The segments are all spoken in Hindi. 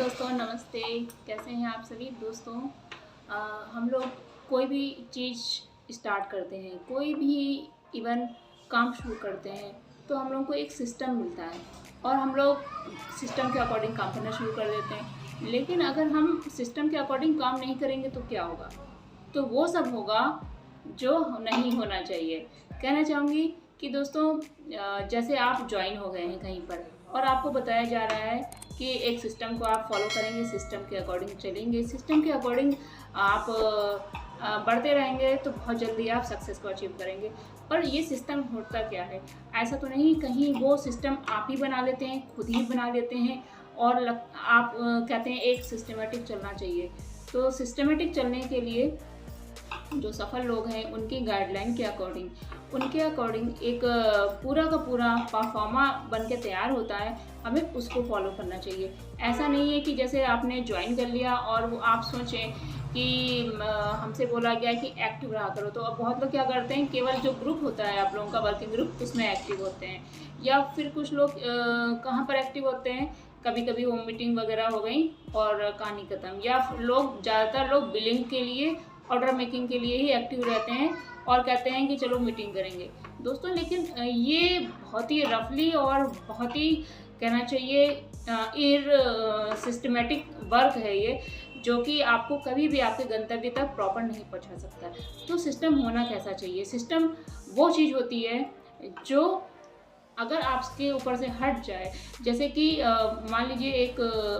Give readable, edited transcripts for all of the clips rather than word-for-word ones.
दोस्तों, नमस्ते। कैसे हैं आप सभी दोस्तों? हम लोग कोई भी चीज़ स्टार्ट करते हैं, कोई भी इवन काम शुरू करते हैं, तो हम लोग को एक सिस्टम मिलता है और हम लोग सिस्टम के अकॉर्डिंग काम करना शुरू कर देते हैं। लेकिन अगर हम सिस्टम के अकॉर्डिंग काम नहीं करेंगे तो क्या होगा? तो वो सब होगा जो नहीं होना चाहिए। कहना चाहूँगी कि दोस्तों, जैसे आप ज्वाइन हो गए हैं कहीं पर और आपको बताया जा रहा है कि एक सिस्टम को आप फॉलो करेंगे, सिस्टम के अकॉर्डिंग चलेंगे, सिस्टम के अकॉर्डिंग आप बढ़ते रहेंगे तो बहुत जल्दी आप सक्सेस को अचीव करेंगे। पर ये सिस्टम होता क्या है? ऐसा तो नहीं कहीं वो सिस्टम आप ही बना लेते हैं, खुद ही बना लेते हैं और आप कहते हैं एक सिस्टमेटिक चलना चाहिए। तो सिस्टमेटिक चलने के लिए जो सफल लोग हैं उनकी गाइडलाइन के अकॉर्डिंग, उनके अकॉर्डिंग एक पूरा का पूरा परफॉर्मा बन के तैयार होता है, हमें उसको फॉलो करना चाहिए। ऐसा नहीं है कि जैसे आपने ज्वाइन कर लिया और वो आप सोचें कि हमसे बोला गया है कि एक्टिव रहा करो, तो अब बहुत लोग क्या करते हैं, केवल जो ग्रुप होता है आप लोगों का वर्किंग ग्रुप, उसमें एक्टिव होते हैं। या फिर कुछ लोग कहाँ पर एक्टिव होते हैं, कभी कभी होम मीटिंग वगैरह हो गई और कहानी ख़त्म। या लोग ज़्यादातर लोग बिलिंग के लिए, ऑर्डर मेकिंग के लिए ही एक्टिव रहते हैं और कहते हैं कि चलो मीटिंग करेंगे दोस्तों। लेकिन ये बहुत ही रफली और बहुत ही कहना चाहिए सिस्टमेटिक वर्क है ये, जो कि आपको कभी भी आपके गंतव्य तक प्रॉपर नहीं पहुंचा सकता। तो सिस्टम होना कैसा चाहिए? सिस्टम वो चीज़ होती है जो अगर आपके ऊपर से हट जाए, जैसे कि मान लीजिए एक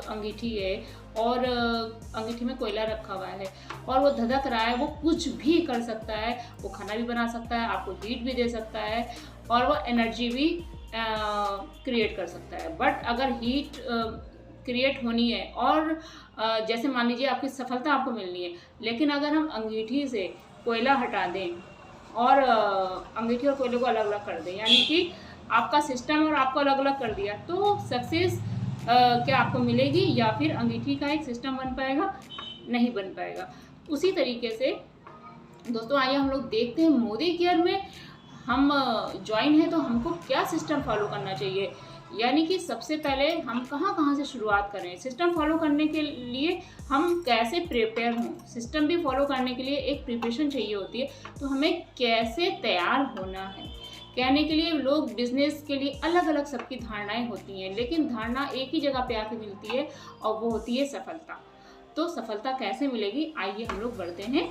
अंगीठी है और अंगीठी में कोयला रखा हुआ है और वो धधक रहा है, वो कुछ भी कर सकता है, वो खाना भी बना सकता है, आपको हीट भी दे सकता है और वो एनर्जी भी क्रिएट कर सकता है। बट अगर हीट क्रिएट होनी है और जैसे मान लीजिए आपकी सफलता आपको मिलनी है, लेकिन अगर हम अंगीठी से कोयला हटा दें और अंगीठी और कोयले को अलग अलग कर दें, यानी कि आपका सिस्टम और आपको अलग अलग कर दिया, तो सक्सेस क्या आपको मिलेगी या फिर अंगीठी का एक सिस्टम बन पाएगा? नहीं बन पाएगा। उसी तरीके से दोस्तों, आइए हम लोग देखते हैं मोदी केयर में हम ज्वाइन हैं तो हमको क्या सिस्टम फॉलो करना चाहिए, यानी कि सबसे पहले हम कहाँ से शुरुआत करें। सिस्टम फॉलो करने के लिए हम कैसे प्रिपेयर हों, सिस्टम भी फॉलो करने के लिए एक प्रिपरेशन चाहिए होती है, तो हमें कैसे तैयार होना है। कहने के लिए लोग बिजनेस के लिए अलग अलग सबकी धारणाएं होती हैं, लेकिन धारणा एक ही जगह पे आके मिलती है और वो होती है सफलता। तो सफलता कैसे मिलेगी, आइए हम लोग बढ़ते हैं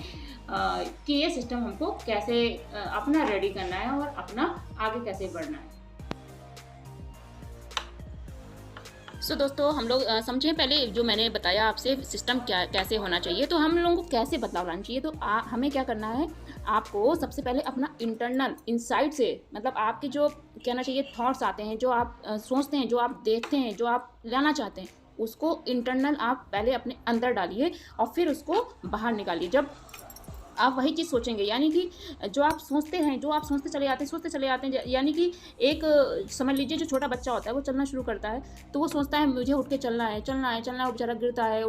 कि ये सिस्टम हमको कैसे अपना रेडी करना है और अपना आगे कैसे बढ़ना है। दोस्तों, हम लोग समझें पहले जो मैंने बताया आपसे सिस्टम क्या कैसे होना चाहिए, तो हम लोगों को कैसे बदलाव लाना चाहिए। तो हमें क्या करना है, आपको सबसे पहले अपना इंटरनल इनसाइट से, मतलब आपके जो कहना चाहिए थॉट्स आते हैं, जो आप सोचते हैं, जो आप देखते हैं, जो आप लाना चाहते हैं, उसको इंटरनल आप पहले अपने अंदर डालिए और फिर उसको बाहर निकालिए। जब आप वही चीज़ सोचेंगे, यानी कि जो आप सोचते हैं, जो आप सोचते चले आते हैं, यानी कि एक समझ लीजिए जो छोटा बच्चा होता है वो चलना शुरू करता है, तो वो सोचता है मुझे उठ के चलना है, वो बेचारा गिरता है,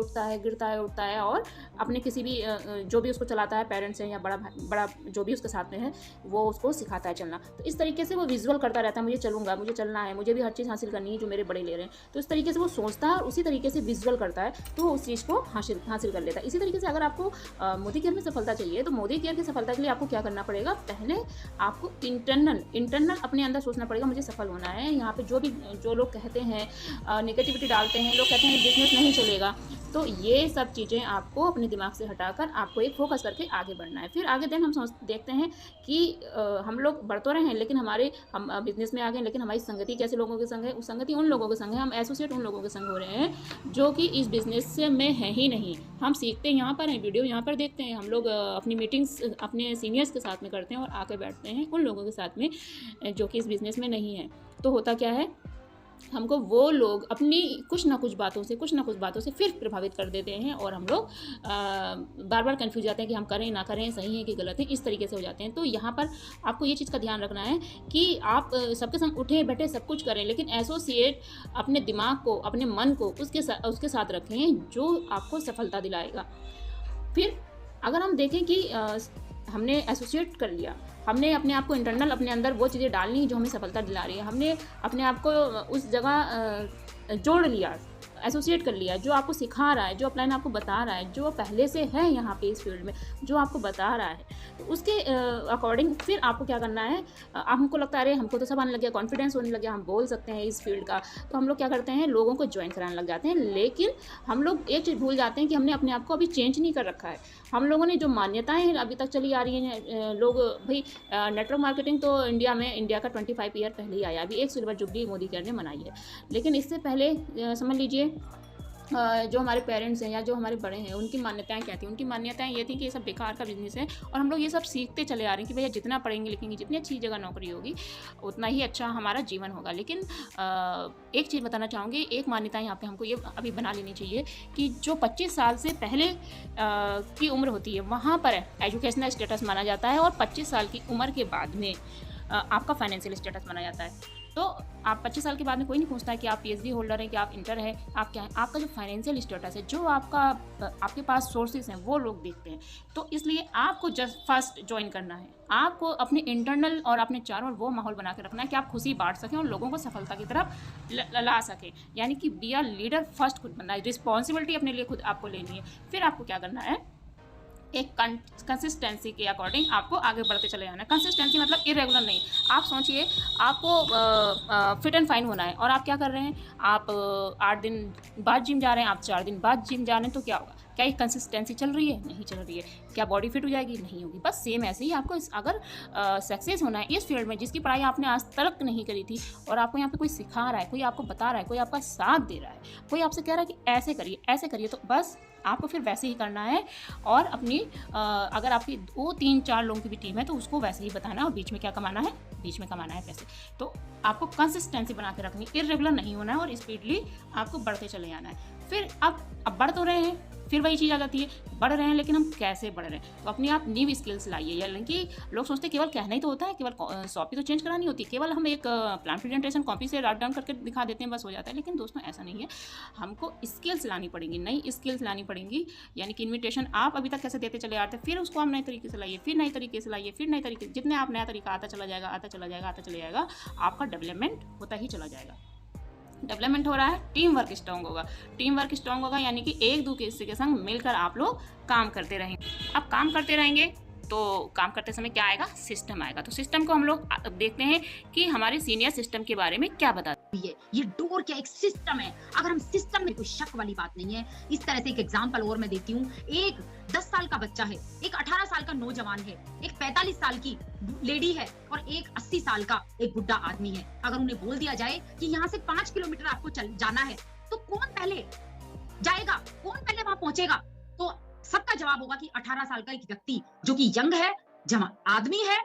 उठता है और अपने किसी भी जो भी उसको चलाता है, पेरेंट्स हैं या बड़ा जो भी उसके साथ में है, वो उसको सिखाता है चलना। तो इस तरीके से वो विजुअल करता रहता है, मुझे चलूँगा, मुझे चलना है, मुझे भी हर चीज़ हासिल करनी है जो मेरे बड़े ले रहे हैं। तो इस तरीके से वो सोचता है और उसी तरीके से विजुअल करता है, तो उस चीज़ को हासिल कर लेता है। इसी तरीके से अगर आपको मोदी केयर में सफलता चाहिए, तो मोदी केयर की सफलता के लिए आपको क्या करना पड़ेगा, पहले आपको इंटरनल अपने अंदर सोचना पड़ेगा, मुझे सफल होना है। यहाँ पे जो लोग कहते हैं, नेगेटिविटी डालते हैं, लोग कहते हैं बिजनेस नहीं चलेगा, तो ये सब चीज़ें आपको अपने दिमाग से हटाकर आपको एक फोकस करके आगे बढ़ना है। फिर आगे देन हम देखते हैं कि हम लोग बढ़ तो रहे हैं, लेकिन हम बिजनेस में आ गए, लेकिन हमारी संगति कैसे लोगों के संग है, उस संगति उन लोगों के संग है, हम एसोसिएट उन लोगों के संग हो रहे हैं जो कि इस बिजनेस में है ही नहीं। हम सीखते यहाँ पर हैं, वीडियो यहाँ पर देखते हैं, हम लोग अपनी मीटिंग्स अपने सीनियर्स के साथ में करते हैं और आके बैठते हैं उन लोगों के साथ में जो कि इस बिज़नेस में नहीं है। तो होता क्या है, हमको वो लोग अपनी कुछ ना कुछ बातों से फिर प्रभावित कर देते हैं और हम लोग बार बार कन्फ्यूज जाते हैं कि हम करें ना करें, सही है कि गलत है, इस तरीके से हो जाते हैं। तो यहाँ पर आपको ये चीज़ का ध्यान रखना है कि आप सबके संग उठे बैठे सब कुछ करें, लेकिन एसोसिएट अपने दिमाग को, अपने मन को उसके साथ रखें जो आपको सफलता दिलाएगा। फिर अगर हम देखें कि हमने एसोसिएट कर लिया, हमने अपने आप को इंटरनल अपने अंदर वो चीज़ें डालनी जो हमें सफलता दिला रही है, हमने अपने आप को उस जगह जोड़ लिया, एसोसिएट कर लिया, जो आपको सिखा रहा है, जो अपलाइन आपको बता रहा है, जो पहले से है यहाँ पे इस फील्ड में, जो आपको बता रहा है, तो उसके अकॉर्डिंग फिर आपको क्या करना है। हमको लगता है अरे हमको तो सब आने लग गया, कॉन्फिडेंस होने लग गया, हम बोल सकते हैं इस फील्ड का, तो हम लोग क्या करते हैं, लोगों को ज्वाइन कराने लग जाते हैं। लेकिन हम लोग एक चीज़ भूल जाते हैं कि हमने अपने आप को अभी चेंज नहीं कर रखा है। हम लोगों ने जो मान्यताएं अभी तक चली आ रही हैं, लोग भाई नेटवर्क मार्केटिंग तो इंडिया का 25 ईयर पहले ही आया, अभी एक सिल्वर जुबली मोदी केयर ने मनाई है। लेकिन इससे पहले समझ लीजिए जो हमारे पेरेंट्स हैं या जो हमारे बड़े हैं, उनकी मान्यताएं क्या थी। उनकी मान्यताएं ये थी कि ये सब बेकार का बिजनेस है, और हम लोग ये सब सीखते चले आ रहे हैं कि भैया जितना पढ़ेंगे लिखेंगे, जितनी अच्छी जगह नौकरी होगी, उतना ही अच्छा हमारा जीवन होगा। लेकिन एक चीज़ बताना चाहूँगी, एक मान्यता यहाँ पे हमको ये अभी बना लेनी चाहिए कि जो 25 साल से पहले की उम्र होती है, वहाँ पर एजुकेशनल स्टेटस माना जाता है, और 25 साल की उम्र के बाद में आपका फाइनेंशियल स्टेटस माना जाता है। तो आप 25 साल के बाद में कोई नहीं पूछता है कि आप पीएचडी होल्डर हैं, कि आप इंटर है, आप क्या है। आपका जो फाइनेंशियल स्टेटस है, जो आपके पास सोर्सेज हैं, वो लोग देखते हैं। तो इसलिए आपको जस्ट फर्स्ट ज्वाइन करना है। आपको अपने इंटरनल और अपने चारों ओर वो माहौल बना के रखना है कि आप खुशी बांट सकें और लोगों को सफलता की तरफ ला सकें। यानी कि बी आर लीडर फर्स्ट खुद बनना है, रिस्पॉन्सिबिलिटी अपने लिए खुद आपको लेनी है। फिर आपको क्या करना है, एक कंसिस्टेंसी के अकॉर्डिंग आपको आगे बढ़ते चले जाना है। कंसिस्टेंसी मतलब इरेगुलर नहीं। आप सोचिए, आपको फिट एंड फाइन होना है, और आप क्या कर रहे हैं, आप 8 दिन बाद जिम जा रहे हैं, आप 4 दिन बाद जिम जा रहे हैं, तो क्या होगा? क्या ये कंसिस्टेंसी चल रही है? नहीं चल रही है। क्या बॉडी फिट हो जाएगी? नहीं होगी। बस सेम ऐसे ही आपको अगर सक्सेस होना है इस फील्ड में जिसकी पढ़ाई आपने आज तक नहीं करी थी, और आपको यहाँ पे कोई सिखा रहा है, कोई आपको बता रहा है, कोई आपका साथ दे रहा है, कोई आपसे कह रहा है कि ऐसे करिए, तो बस आपको फिर वैसे ही करना है। और अपनी अगर आपकी 2 3 4 लोगों की भी टीम है, तो उसको वैसे ही बताना है, और बीच में क्या कमाना है, बीच में कमाना है पैसे। तो आपको कंसिस्टेंसी बना के रखनी, इरेगुलर नहीं होना है, और स्पीडली आपको बढ़ते चले जाना है। फिर अब बढ़ तो रहे हैं, फिर वही चीज़ आ जाती है, बढ़ रहे हैं, लेकिन हम कैसे बढ़ रहे हैं? तो अपनी आप न्यू स्किल्स लाइए। यानी कि लोग सोचते हैं केवल कहना ही तो होता है, केवल कॉपी तो चेंज करानी होती है, केवल हम एक प्लान प्रेजेंटेशन कॉपी से राइट डाउन करके दिखा देते हैं, बस हो जाता है। लेकिन दोस्तों ऐसा नहीं है, हमको स्किल्स लानी पड़ेंगी, नई स्किल्स लानी पड़ेंगी। यानी कि इन्विटेशन आप अभी तक कैसे देते चले आते हैं, फिर उसको हम नए तरीके से लाइए, फिर नए तरीके से लाइए, फिर नए तरीके, जितने आप नया तरीका आता चला जाएगा, आपका डेवलपमेंट होता ही चला जाएगा। डेवलपमेंट हो रहा है, टीम वर्क स्ट्रांग होगा, यानी कि एक दूसरे के संग मिलकर आप लोग काम करते रहेंगे। अब काम करते रहेंगे तो काम करते समय क्या आएगा, सिस्टम आएगा। तो सिस्टम को हम लोग देखते हैं कि हमारे सीनियर सिस्टम के बारे में क्या बताते हैं। ये डोर क्या एक सिस्टम है। अगर हम सिस्टम में, कोई शक वाली बात नहीं है। इस तरह से एक एग्जांपल और मैं देती हूँ। एक 10 साल का बच्चा है, एक 18 साल का नौजवान है, एक 45 साल की लेडी है, और एक 80 साल का एक बुढ़ा आदमी है। अगर उन्हें बोल दिया जाए कि यहाँ से 5 किलोमीटर आपको जाना है, तो कौन पहले जाएगा, कौन पहले वहां पहुंचेगा? तो सबका जवाब होगा कि 18 साल का एक व्यक्ति जो कि यंग है, जवान आदमी है,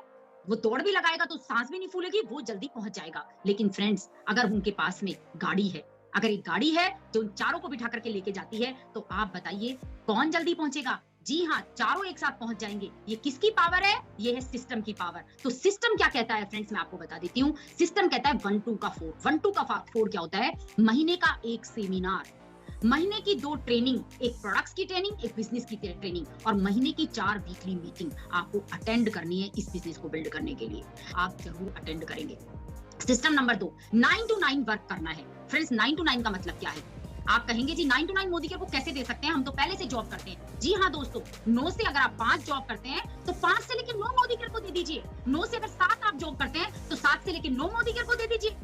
वो दौड़ भी लगाएगा तो सांस भी नहीं फूलेगी, वो जल्दी पहुंच जाएगा। लेकिन फ्रेंड्स, अगर उनके पास में गाड़ी है, अगर एक गाड़ी है जो उन चारों को बिठा करके लेके जाती है, तो आप बताइए कौन जल्दी पहुंचेगा? जी हाँ, चारों एक साथ पहुंच जाएंगे। ये किसकी पावर है? ये है सिस्टम की पावर। तो सिस्टम क्या कहता है फ्रेंड्स, मैं आपको बता देती हूँ। सिस्टम कहता है 1 2 का 4। 1 2 का 4 क्या होता है? महीने का एक सेमिनार, महीने की 2 ट्रेनिंग, एक प्रोडक्ट्स की ट्रेनिंग, एक बिजनेस की ट्रेनिंग, और महीने की 4 वीकली मीटिंग आपको अटेंड करनी है इस बिजनेस को बिल्ड करने के लिए। आप जरूर अटेंड करेंगे। सिस्टम नंबर 2, 9 to 9 वर्क करना है। फ्रेंड्स, 9 to 9 का मतलब क्या है? आप कहेंगे जी 9 to 9 मोदी केयर को कैसे दे सकते हैं, हम तो पहले से जॉब करते हैं। जी हाँ दोस्तों, 9 से अगर आप 5 जॉब करते हैं, तो 5 से लेकर 9 मोदी केयर को दे दीजिए। 9 से अगर 7 आप जॉब करते हैं, तो 7 से लेकर 9 मोदी केयर को दे दीजिए।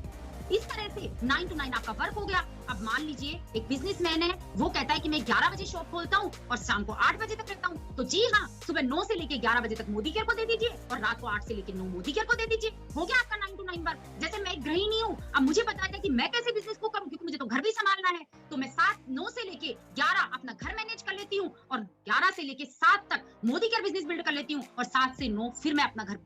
इस तरह से 9 to 9 आपका वर्क हो गया। अब मान लीजिए एक बिजनेसमैन है, वो कहता है कि मैं 11 बजे शॉप खोलता हूँ और शाम को 8 बजे तक रहता हूँ। तो जी हाँ, सुबह 9 से लेके 11 बजे तक मोदी केयर को दे दीजिए, और रात को 8 से लेके 9 मोदी केयर को दे दीजिए। हो गया आपका 9 to 9 वर्क। जैसे मैं एक गृहिणी हूँ, अब मुझे पता है कि मैं कैसे बिजनेस को करूँ, क्योंकि मुझे तो घर भी संभालना है। तो मैं 9 से लेके 11 अपना घर मैनेज कर लेती हूँ, और 11 से लेके 7 तक मोदी केयर बिजनेस बिल्ड कर लेती हूँ, और 7 से 9 फिर मैं अपना घर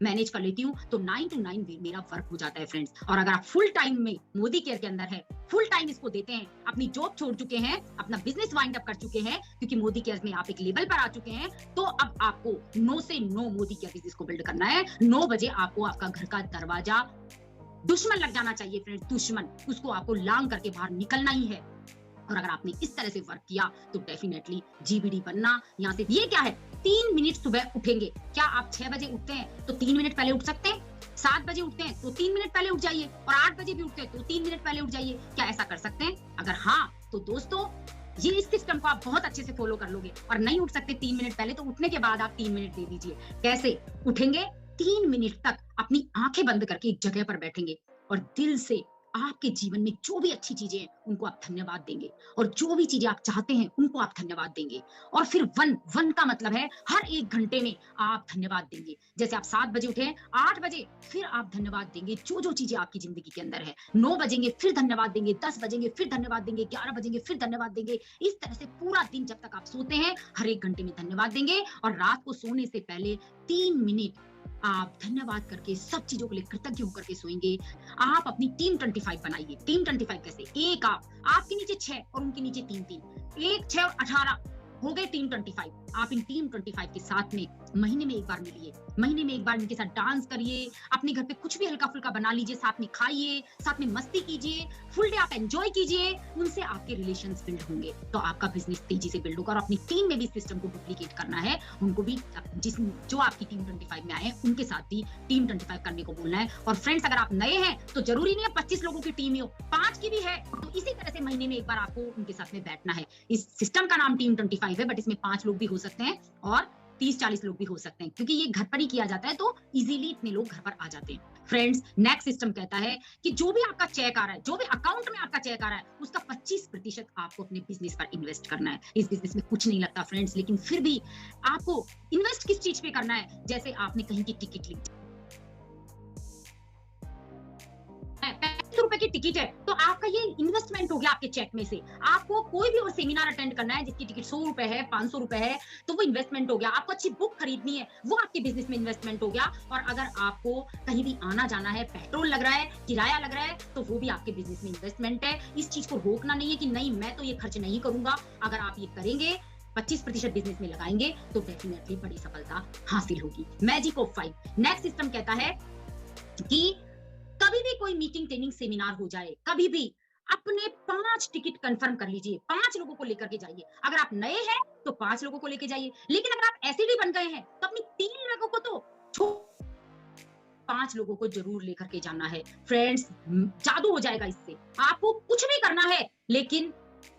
मैनेज कर लेती हूँ। तो 9 to 9 मेरा वर्क हो जाता है फ्रेंड्स। और अगर आप फुल टाइम में मोदी केयर के अंदर है, फुल टाइम इसको देते हैं, अपनी जॉब छोड़ चुके हैं, अपना बिजनेस वाइंड अप कर चुके हैं, क्योंकि मोदी केयर में आप एक लेवल पर आ चुके हैं, तो अब आपको 9 से 9 मोदी केयर बिजनेस को बिल्ड करना है। 9 बजे आपको आपका घर का दरवाजा दुश्मन लग जाना चाहिए फ्रेंड्स, दुश्मन, उसको आपको लांग करके बाहर निकलना ही है। और अगर आपने इस तरह से वर्क किया, तो डेफिनेटली जीबीडी बनना। यहाँ से ये क्या है, 3 मिनट सुबह उठेंगे। क्या आप 6 बजे उठते हैं तो 3 मिनट पहले उठ सकते हैं? 7 बजे उठते हैं तो 3 मिनट पहले उठ जाइए, और 8 बजे भी उठते हैं तो 3 मिनट पहले उठ जाइए। क्या ऐसा कर सकते हैं? अगर हाँ, तो दोस्तों ये इस सिस्टम को आप बहुत अच्छे से फॉलो कर लोगे और नहीं उठ सकते 3 मिनट पहले तो उठने के बाद आप 3 मिनट दे दीजिए। कैसे उठेंगे? 3 मिनट तक अपनी आंखें बंद करके एक जगह पर बैठेंगे और दिल से आपके जीवन में जो भी अच्छी चीजें हैं उनको आप धन्यवाद देंगे और जो भी चीजें आप चाहते हैं उनको आप धन्यवाद देंगे। और फिर वन का मतलब है हर 1 घंटे में आप धन्यवाद देंगे। जैसे आप 7 बजे उठे, 8 बजे फिर आप धन्यवाद देंगे जो जो चीजें आपकी जिंदगी के अंदर है। 9 बजेंगे फिर धन्यवाद देंगे, 10 बजेंगे फिर धन्यवाद देंगे, 11 बजेंगे फिर धन्यवाद देंगे। इस तरह से पूरा दिन जब तक आप सोते हैं हर 1 घंटे में धन्यवाद देंगे और रात को सोने से पहले 3 मिनट आप धन्यवाद करके सब चीजों के लिए कृतज्ञ होकर के सोएंगे। आप अपनी टीम 25 बनाइए। टीम 25 कैसे? एक आपके नीचे 6 और उनके नीचे 3, 1, 6 और 18 हो गए टीम 25। आप इन टीम 25 के साथ में महीने में एक बार मिलिए, महीने में एक बार इनके साथ डांस करिए, अपने घर पे कुछ भी हल्का फुल्का बना लीजिए, साथ में खाइए, साथ में मस्ती कीजिए, फुल डे आप एंजॉय कीजिए। उनसे आपके रिलेशंस बिल्ड होंगे तो आपका बिजनेस तेजी से बिल्ड होगा। और अपनी टीम में भी सिस्टम को डुप्लीकेट करना है, उनको भी जो आपकी टीम 25 में आए उनके साथ भी टीम 25 करने को बोलना है। और फ्रेंड्स अगर आप नए हैं तो जरूरी नहीं है 25 लोगों की टीम ही हो, 5 की भी है तो इसी तरह से महीने में एक बार आपको उनके साथ में बैठना है। इस सिस्टम का नाम टीम 25 है बट इसमें 5 लोग भी हो सकते हैं और 30-40 लोग भी हो सकते हैं क्योंकि ये घर पर ही किया जाता है तो इजीली इतने लोग घर पर आ जाते हैं। फ्रेंड्स नेक्स्ट सिस्टम कहता है कि जो भी आपका चेक आ रहा है, जो भी अकाउंट में आपका चेक आ रहा है उसका 25% आपको अपने बिजनेस पर इन्वेस्ट करना है। इस बिजनेस में कुछ नहीं लगता फ्रेंड्स, लेकिन फिर भी आपको इन्वेस्ट किस चीज पे करना है? जैसे आपने कहीं की टिकट ली, 35 रुपए की टिकट है तो आपका ये इन्वेस्टमेंट हो गया आपके चेक में से। आपको कोई भी और सेमिनार अटेंड करना है जिसकी टिकट 100 रुपए है, 500 रुपए है तो वो इन्वेस्टमेंट हो गया। आपको अच्छी बुक खरीदनी है वो आपके बिजनेस में इन्वेस्टमेंट हो गया। और अगर आपको कहीं भी आना जाना है, पेट्रोल लग रहा है, किराया लग रहा है तो वो भी आपके बिजनेस में इन्वेस्टमेंट है। इस चीज को रोकना नहीं है कि नहीं मैं तो ये खर्च नहीं करूंगा। अगर आप ये करेंगे 25% बिजनेस में लगाएंगे तो डेफिनेटली बड़ी सफलता हासिल होगी। मैजिक ऑफ 5 नेक्स्ट सिस्टम कहता है कि कभी भी कोई मीटिंग, ट्रेनिंग, सेमिनार हो जाए, कभी भी अपने 5 टिकट कंफर्म कर लीजिए, 5 लोगों को लेकर के जाइए। अगर आप नए हैं तो 5 लोगों को लेकर जाइए, लेकिन अगर आप एसईडी बन गए हैं तो अपनी 3 लोगों को तो 5 लोगों को जरूर लेकर के जाना है। फ्रेंड्स जादू हो जाएगा इससे। आपको कुछ भी करना है लेकिन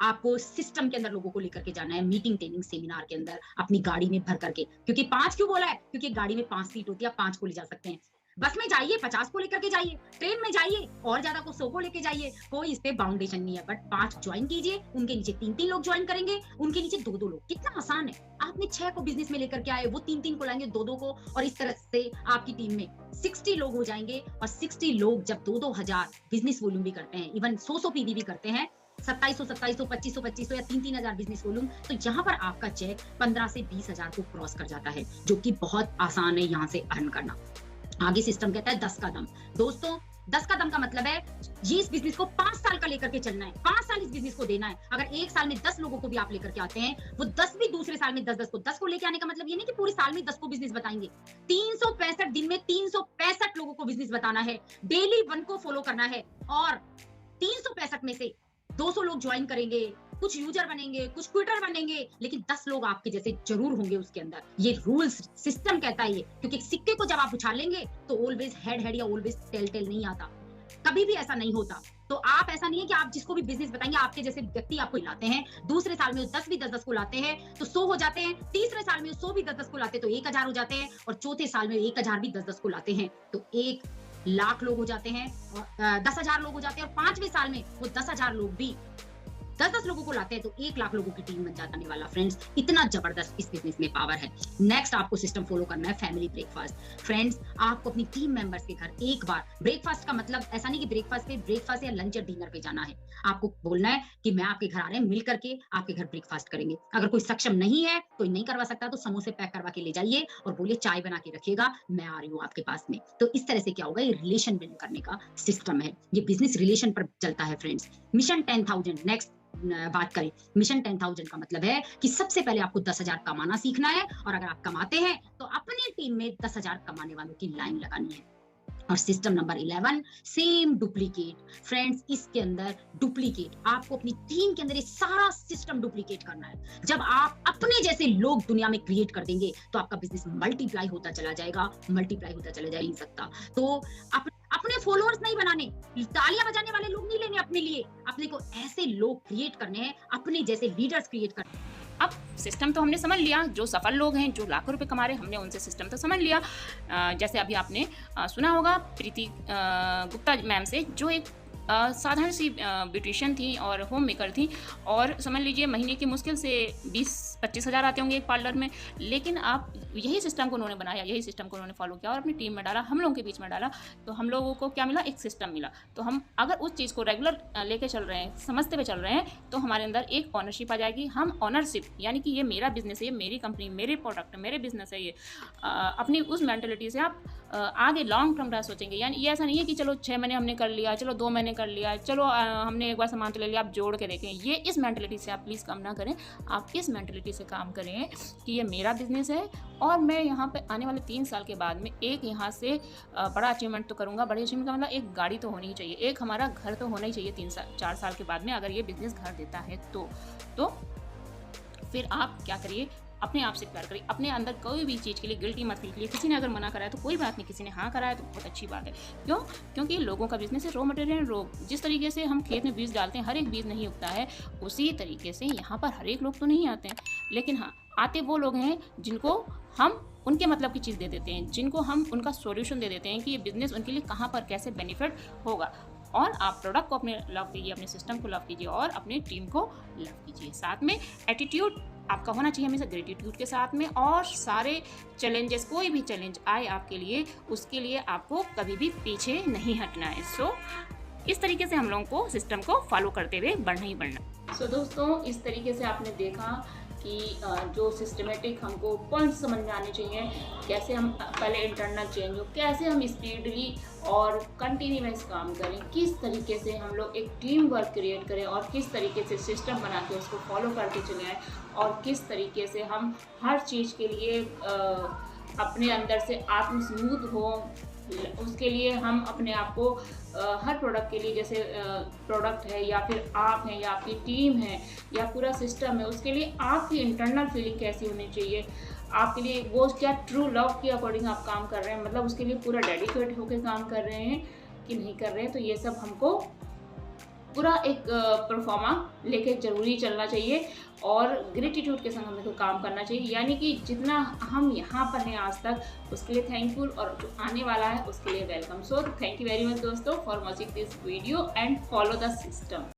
आपको सिस्टम के अंदर लोगों को लेकर के जाना है, मीटिंग, ट्रेनिंग, सेमिनार के अंदर अपनी गाड़ी में भर करके। क्योंकि 5 क्यों बोला है? क्योंकि गाड़ी में 5 सीट होती है, 5 को ले जा सकते हैं। बस में जाइए 50 को लेकर के जाइए, ट्रेन में जाइए और ज्यादा को 100 को लेके जाइए, कोई इस पे बाउंडेशन नहीं है। बट 5 ज्वाइन कीजिए, उनके नीचे 3-3 लोग ज्वाइन करेंगे, उनके नीचे 2-2 लोग। कितना आसान है। आपने 6 को बिजनेस में लेकर के आए, वो 3-3 को लाएंगे, 2-2 को, और इस तरह से आपकी टीम में 60 लोग हो जाएंगे। और 60 लोग जब 2-2 हजार बिजनेस वॉल्यूम भी करते हैं, इवन 100 पीवी भी करते हैं, 2700, 2500 या 3-3 हजार बिजनेस वॉल्यूम, तो यहाँ पर आपका चेक 15 से 20 हजार को क्रॉस कर जाता है, जो कि बहुत आसान है यहाँ से अर्न करना। आगे सिस्टम कहता है 10 का दम। दोस्तों 10 का दम का मतलब है ये इस बिजनेस को 5 साल का लेकर के चलना है, 5 साल इस बिजनेस को देना है। अगर एक साल में 10 लोगों को भी आप लेकर के आते हैं, वो 10 भी दूसरे साल में 10 को लेके आने का मतलब ये नहीं कि पूरे साल में 10 को बिजनेस बताएंगे। 365 दिन में 365 लोगों को बिजनेस बताना है, डेली 1 को फॉलो करना है। और 365 में से 200 लोग ज्वाइन करेंगे, कुछ यूजर बनेंगे, कुछ ट्विटर बनेंगे, लेकिन 10 लोग आपके जैसे जरूर होंगे उसके अंदर। ये रूल्स सिस्टम कहता है ये, क्योंकि सिक्के को जब आप उछालेंगे तो ऑलवेज हेड या ऑलवेज टेल नहीं आता, कभी भी ऐसा नहीं होता। तो आप ऐसा नहीं है कि आप जिसको भी बिजनेस बताएंगे आपके जैसे व्यक्ति आपको लाते हैं, दूसरे साल में 10 भी 10 को लाते हैं तो 100 हो जाते हैं, तीसरे साल में 100 भी 10 को लाते हैं तो 1000 हो जाते हैं, और चौथे साल में 1000 भी 10 को लाते हैं तो 1 लाख लोग हो जाते हैं, और 10,000 लोग हो जाते हैं। और 5वें साल में वो 10,000 लोग भी 10 लोगों को लाते हैं तो 1 लाख लोगों की टीम बन जाने वाला। फ्रेंड्स इतना जबरदस्त इस बिजनेस में पावर है। नेक्स्ट आपको सिस्टम फॉलो करना है फैमिली ब्रेकफास्ट। फ्रेंड्स आपको अपनी टीम मेंबर्स के घर एक बार, ब्रेकफास्ट का मतलब ऐसा नहीं कि ब्रेकफास्ट या लंच या डिनर पे जाना है। आपको बोलना है कि मैं आपके घर आ रहे हैं, मिल करके आपके घर ब्रेकफास्ट करेंगे। अगर कोई सक्षम नहीं है, कोई नहीं करवा सकता, तो समोसे पैक करवा के ले जाइए और बोलिए चाय बना के रखिएगा, मैं आ रही हूँ आपके पास में। तो इस तरह से क्या होगा, ये रिलेशन बिल्ड करने का सिस्टम है, ये बिजनेस रिलेशन पर चलता है। फ्रेंड्स मिशन 10,000 नेक्स्ट बात करें। मिशन 10,000 का मतलब है कि सबसे पहले आपको 10,000 कमाना सीखना है, और अगर आप कमाते हैं तो अपनी टीम में 10,000 कमाने वालों की लाइन लगानी है। और system number 11 same duplicate. Friends इसके अंदर डुप्लीकेट, आपको अपनी टीम के अंदर ये सारा सिस्टम डुप्लीकेट करना है। जब आप अपने जैसे लोग दुनिया में क्रिएट कर देंगे तो आपका बिजनेस मल्टीप्लाई होता चला जाएगा, नहीं सकता। तो अपने फॉलोअर्स नहीं बनाने, तालियां बजाने वाले लोग नहीं लेने अपने लिए, अपने को ऐसे लोग क्रिएट करने हैं, अपने जैसे लीडर्स क्रिएट करने हैं। अब सिस्टम तो हमने समझ लिया, जो सफल लोग हैं, जो लाखों रुपए कमा रहे हैं, हमने उनसे सिस्टम तो समझ लिया। जैसे अभी आपने सुना होगा प्रीति गुप्ता मैम से, जो एक साधारण सी ब्यूटिशियन थी और होम मेकर थी, और समझ लीजिए महीने की मुश्किल से 20-25 हज़ार आते होंगे एक पार्लर में। लेकिन आप यही सिस्टम को उन्होंने बनाया, यही सिस्टम को उन्होंने फॉलो किया और अपनी टीम में डाला, हम लोगों के बीच में डाला, तो हम लोगों को क्या मिला? एक सिस्टम मिला। तो हम अगर उस चीज़ को रेगुलर लेके चल रहे हैं, समझते हुए चल रहे हैं, तो हमारे अंदर एक ऑनरशिप आ जाएगी। हम ऑनरशिप यानी कि ये मेरा बिजनेस है, ये मेरी कंपनी, मेरे प्रोडक्ट, मेरे बिजनेस है, ये अपनी उस मेंटलिटी से आप आगे लॉन्ग टर्म रह सोचेंगे। यानी ये ऐसा नहीं है कि चलो 6 महीने हमने कर लिया, चलो 2 महीने कर लिया, चलो हमने एक बार सामान तो ले लिया, आप जोड़ के देखें। ये इस मेंटलिटी से आप प्लीज़ काम ना करें। आप इस मेंटलिटी से काम करें कि ये मेरा बिजनेस है और मैं यहाँ पे आने वाले 3 साल के बाद में एक यहाँ से बड़ा अचीवमेंट तो करूँगा। बड़े अचीवमेंट का मतलब एक गाड़ी तो होनी ही चाहिए, एक हमारा घर तो होना ही चाहिए 3-4 साल के बाद में, अगर ये बिजनेस घर देता है तो फिर आप क्या करिए? अपने आप से प्यार करिए। अपने अंदर कोई भी चीज़ के लिए गिल्टी मत फील करिए। किसी ने अगर मना कराया तो कोई बात नहीं, किसी ने हाँ कराया तो बहुत अच्छी बात है। क्यों? क्योंकि लोगों का बिजनेस है, रॉ मटेरियल जिस तरीके से हम खेत में बीज डालते हैं, हर एक बीज नहीं उगता है, उसी तरीके से यहाँ पर हर एक लोग तो नहीं आते हैं। लेकिन हाँ, आते वो लोग हैं जिनको हम उनके मतलब की चीज़ दे देते हैं, जिनको हम उनका सॉल्यूशन दे देते हैं कि ये बिजनेस उनके लिए कहाँ पर कैसे बेनिफिट होगा। और आप प्रोडक्ट को अपने लव कीजिए, अपने सिस्टम को लव कीजिए और अपनी टीम को लव कीजिए। साथ में एटीट्यूड आपका होना चाहिए हमेशा ग्रेटिट्यूड के साथ में, और सारे चैलेंजेस, कोई भी चैलेंज आए आपके लिए, उसके लिए आपको कभी भी पीछे नहीं हटना है। सो इस तरीके से हम लोगों को सिस्टम को फॉलो करते हुए बढ़ना ही बढ़ना। सो दोस्तों, इस तरीके से आपने देखा कि जो सिस्टमेटिक हमको पॉइंट्स समझ में आने चाहिए, कैसे हम पहले इंटरनल चेंज हो, कैसे हम स्पीडली और कंटिन्यूअस काम करें, किस तरीके से हम लोग एक टीम वर्क क्रिएट करें और किस तरीके से सिस्टम बना के उसको फॉलो करके चले आएँ, और किस तरीके से हम हर चीज़ के लिए अपने अंदर से आत्म स्मूथ हो, उसके लिए हम अपने आप को हर प्रोडक्ट के लिए, जैसे प्रोडक्ट है या फिर आप हैं या आपकी टीम है या पूरा सिस्टम है, उसके लिए आपकी इंटरनल फीलिंग कैसी होनी चाहिए, आपके लिए वो क्या ट्रू लव के अकॉर्डिंग आप काम कर रहे हैं, मतलब उसके लिए पूरा डेडिकेट होकर काम कर रहे हैं कि नहीं कर रहे हैं। तो ये सब हमको पूरा एक परफॉर्मा लेके ज़रूरी चलना चाहिए और ग्रेटिट्यूड के संग हमें तो काम करना चाहिए। यानी कि जितना हम यहाँ पर हैं आज तक, उसके लिए थैंकफुल, और जो आने वाला है उसके लिए welcome. So thank you very much दोस्तों for watching this video and follow the system.